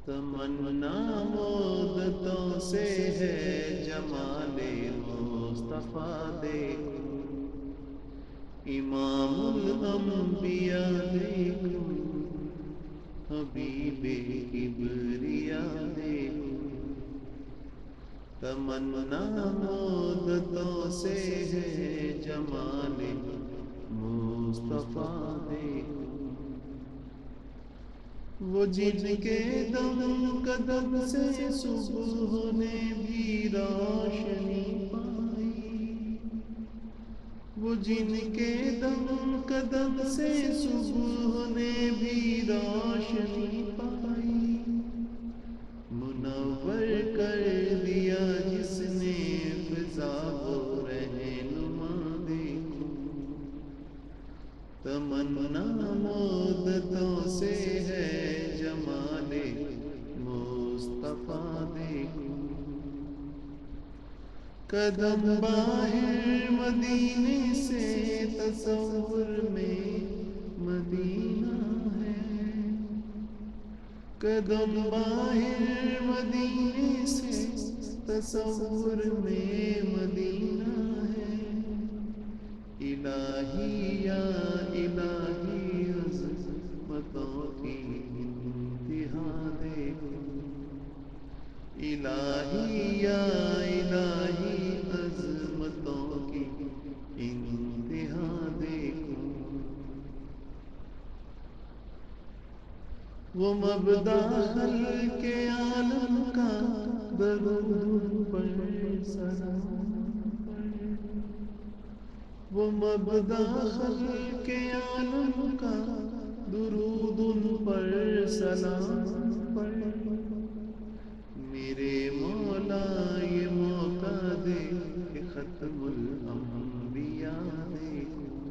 تمنا مدتوں سے ہے جمال مصطفیٰ دیکھوں، امام الانبیاء دیکھوں، حبیب کبریاء دیکھوں۔ تمنا مدتوں سے ہے جمال مصطفیٰ دیکھوں، وہ جن کے دم قدم سے صبح نے بھی روشنی پائی، وہ جن کے دم قدم سے صبح نے بھی روشنی پائی، منور کر دیا جس نے فضا و رہنما دیکھوں۔ تمنا مدتوں سے ہے جمال مصطفیٰ دیکھوں، قدم باہر مدینے سے تصور میں مدینہ ہے، قدم باہر مدینے سے تصور میں مدینہ ہے۔ الہی یا الہی عظمتوں کی انتہا دیکھوں، الہی یا الہی عظمتوں کی انتہا دیکھوں۔ وہ مبدا خلق عالم کا درود پر سلام پڑھے، وہ مبدا خلق عالم کا درود پر سلام پڑھے۔ میرے مولا یہ موقع دے کہ ختم الانبیاء دیکھوں،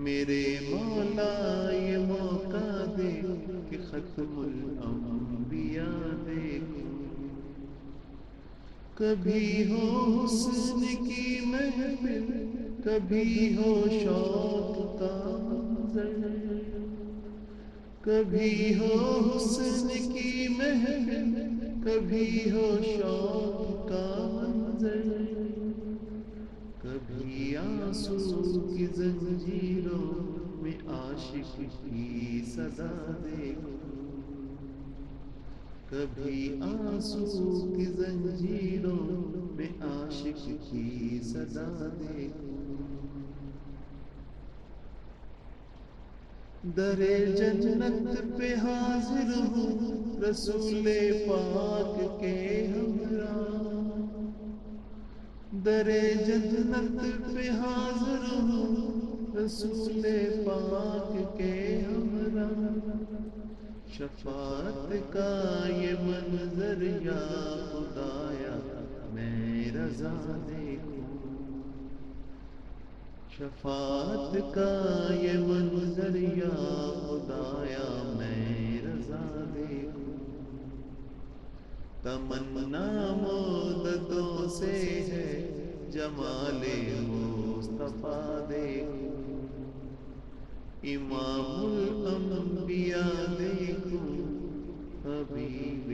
میرے مولا یہ موقع دے کہ ختم الانبیاء دیکھوں۔ کبھی ہو حسن کی محفل، کبھی ہو شوق کا منظر، کبھی ہو حسن کی محفل، کبھی ہو شوق کا منظر، کبھی آنسو کی زنجیروں میں عاشق کی صدا دیکھوں، کبھی آنسو کی زنجیروں میں عاشق کی صدا دیکھوں۔ در جنت پہ حاضر ہوں رسول پاک کے ہمراہ، در جنت پہ حاضر ہوں رسول پاک کے ہمراہ۔ شفاعت کا یہ منظر یا خدایا میں رضا دیکھوں، شفاعت کا یہ منظر یا خدایا میں رضا دیکھوں۔ تمنا مدتوں سے ہے جمال مصطفیٰ دیکھوں، امام الانبیاء دیکھوں، حبیب